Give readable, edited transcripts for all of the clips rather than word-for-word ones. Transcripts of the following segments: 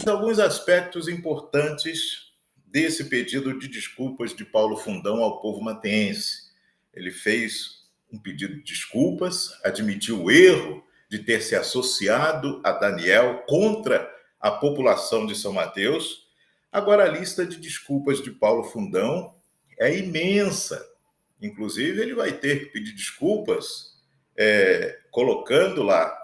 alguns aspectos importantes desse pedido de desculpas de Paulo Fundão ao povo mateense. Ele fez um pedido de desculpas, admitiu o erro de ter se associado a Daniel contra a população de São Mateus. Agora, a lista de desculpas de Paulo Fundão é imensa. Inclusive, ele vai ter que pedir desculpas colocando lá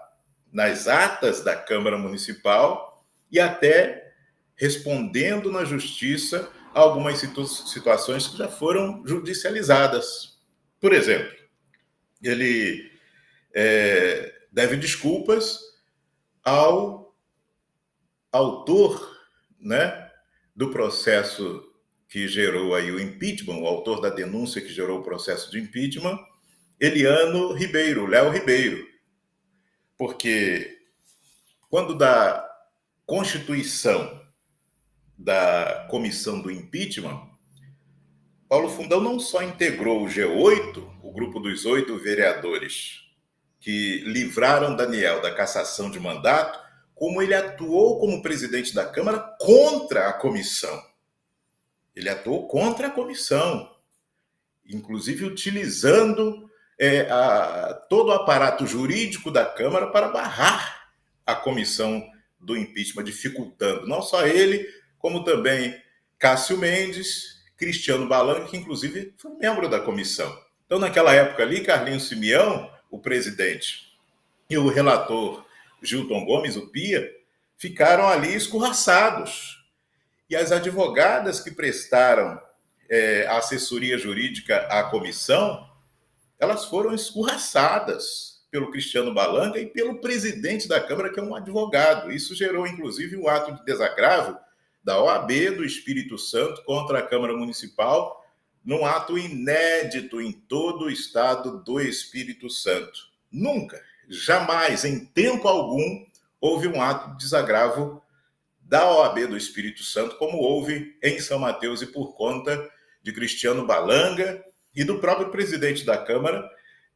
nas atas da Câmara Municipal e até respondendo na Justiça a algumas situações que já foram judicializadas. Por exemplo, ele deve desculpas ao autor, né, do processo que gerou aí o impeachment, o autor da denúncia que gerou o processo de impeachment, Eliano Ribeiro, Léo Ribeiro. Porque quando da constituição da comissão do impeachment, Paulo Fundão não só integrou o G8, o grupo dos 8 vereadores que livraram Daniel da cassação de mandato, como ele atuou como presidente da Câmara contra a comissão. Ele atuou contra a comissão, inclusive utilizando todo o aparato jurídico da Câmara para barrar a comissão do impeachment, dificultando não só ele, como também Cássio Mendes, Cristiano Balanca, que inclusive foi membro da comissão. Então, naquela época ali, Carlinhos Simeão, o presidente, e o relator Gilton Gomes, o Pia, ficaram ali escorraçados. E as advogadas que prestaram a assessoria jurídica à comissão, elas foram escorraçadas pelo Cristiano Balanca e pelo presidente da Câmara, que é um advogado. Isso gerou, inclusive, um ato de desagravo da OAB do Espírito Santo contra a Câmara Municipal, num ato inédito em todo o estado do Espírito Santo. Nunca, jamais, em tempo algum, houve um ato de desagravo da OAB do Espírito Santo, como houve em São Mateus, e por conta de Cristiano Balanca e do próprio presidente da Câmara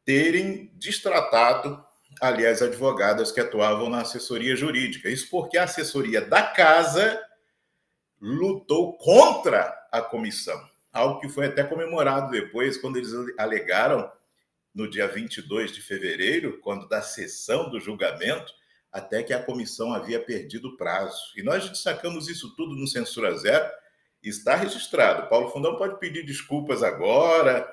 terem destratado ali as advogadas que atuavam na assessoria jurídica. Isso porque a assessoria da casa lutou contra a comissão, algo que foi até comemorado depois, quando eles alegaram, no dia 22 de fevereiro, quando da sessão do julgamento, até que a comissão havia perdido o prazo. E nós destacamos isso tudo no Censura Zero, está registrado. Paulo Fundão pode pedir desculpas agora,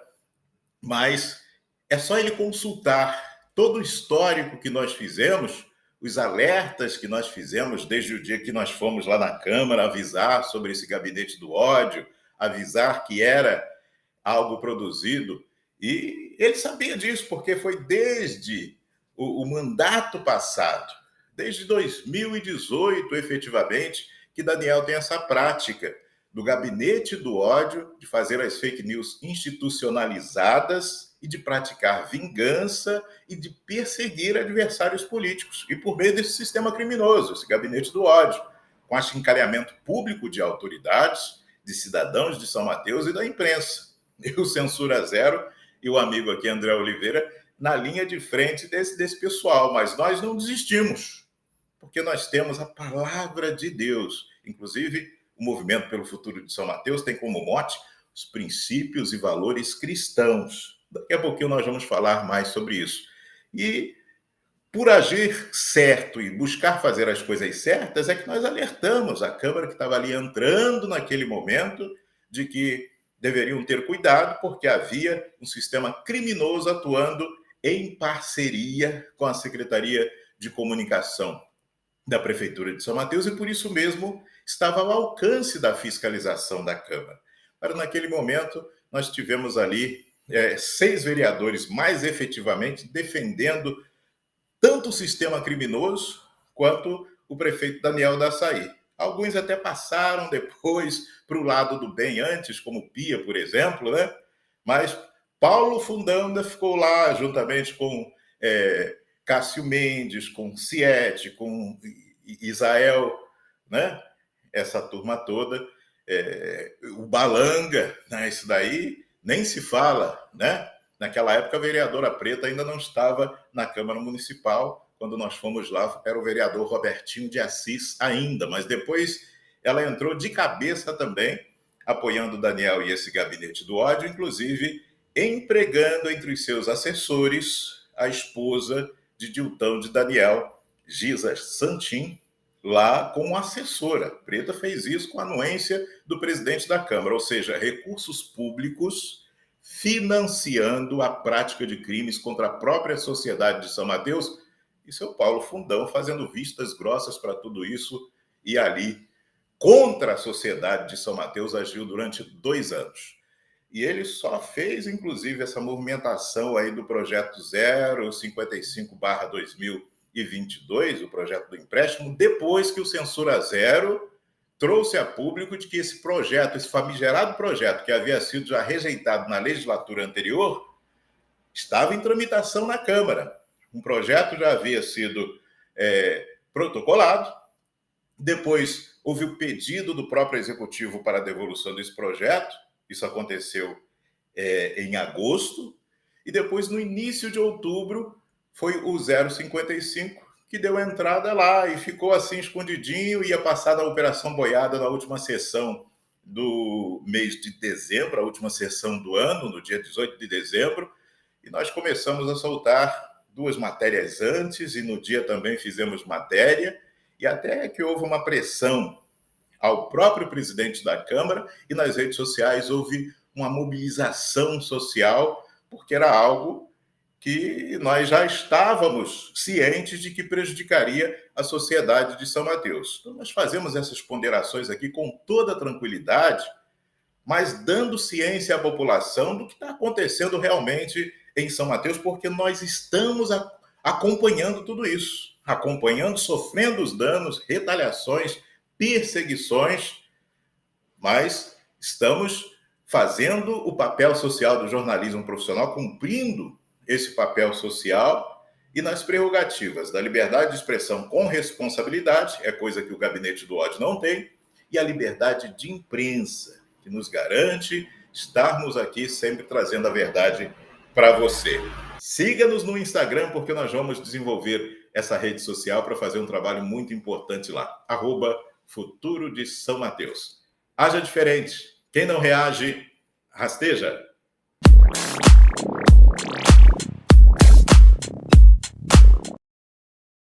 mas é só ele consultar todo o histórico que nós fizemos, os alertas que nós fizemos desde o dia que nós fomos lá na Câmara avisar sobre esse gabinete do ódio, avisar que era algo produzido. E ele sabia disso, porque foi desde o mandato passado, desde 2018, efetivamente, que Daniel tem essa prática do gabinete do ódio, de fazer as fake news institucionalizadas e de praticar vingança e de perseguir adversários políticos. E por meio desse sistema criminoso, esse gabinete do ódio, com achincalhamento público de autoridades, de cidadãos de São Mateus e da imprensa. E o Censura Zero e o amigo aqui, André Oliveira, na linha de frente desse pessoal. Mas nós não desistimos, porque nós temos a palavra de Deus. Inclusive, o Movimento pelo Futuro de São Mateus tem como mote os princípios e valores cristãos. Daqui a pouquinho nós vamos falar mais sobre isso. E por agir certo e buscar fazer as coisas certas, é que nós alertamos a Câmara, que estava ali entrando naquele momento, de que deveriam ter cuidado, porque havia um sistema criminoso atuando em parceria com a Secretaria de Comunicação da Prefeitura de São Mateus, e por isso mesmo estava ao alcance da fiscalização da Câmara. Mas naquele momento nós tivemos ali 6 vereadores mais efetivamente defendendo tanto o sistema criminoso quanto o prefeito Daniel da Açaí. Alguns até passaram depois para o lado do bem antes, como Pia, por exemplo, né? Mas Paulo Fundão ainda ficou lá juntamente com Cássio Mendes, com Siete, com Isael, né? Essa turma toda, o Balanga, né? Isso daí nem se fala, né? Naquela época, a vereadora Preta ainda não estava na Câmara Municipal. Quando nós fomos lá, era o vereador Robertinho de Assis ainda, mas depois ela entrou de cabeça também, apoiando o Daniel e esse gabinete do ódio, inclusive empregando entre os seus assessores a esposa de Diltão de Daniel, Gisa Santin, lá como assessora. Preta fez isso com a anuência do presidente da Câmara, ou seja, recursos públicos financiando a prática de crimes contra a própria sociedade de São Mateus, e seu Paulo Fundão fazendo vistas grossas para tudo isso, e ali, contra a sociedade de São Mateus, agiu durante 2 anos. E ele só fez, inclusive, essa movimentação aí do projeto 055/2022, o projeto do empréstimo, depois que o Censura Zero trouxe a público de que esse projeto, esse famigerado projeto que havia sido já rejeitado na legislatura anterior, estava em tramitação na Câmara. Um projeto já havia sido protocolado, depois houve o pedido do próprio Executivo para a devolução desse projeto, isso aconteceu em agosto, e depois, no início de outubro, foi o 055 que deu entrada lá e ficou assim escondidinho, ia passar da Operação Boiada na última sessão do mês de dezembro, a última sessão do ano, no dia 18 de dezembro, e nós começamos a soltar 2 matérias antes, e no dia também fizemos matéria, e até que houve uma pressão ao próprio presidente da Câmara, e nas redes sociais houve uma mobilização social, porque era algo que nós já estávamos cientes de que prejudicaria a sociedade de São Mateus. Então, nós fazemos essas ponderações aqui com toda tranquilidade, mas dando ciência à população do que está acontecendo realmente em São Mateus, porque nós estamos acompanhando tudo isso, acompanhando, sofrendo os danos, retaliações, perseguições, mas estamos fazendo o papel social do jornalismo profissional, cumprindo esse papel social e nas prerrogativas da liberdade de expressão com responsabilidade, é coisa que o gabinete do ódio não tem, e a liberdade de imprensa, que nos garante estarmos aqui sempre trazendo a verdade para você. Siga-nos no Instagram, porque nós vamos desenvolver essa rede social para fazer um trabalho muito importante lá. @Futuro de São Mateus. Haja diferente. Quem não reage, rasteja.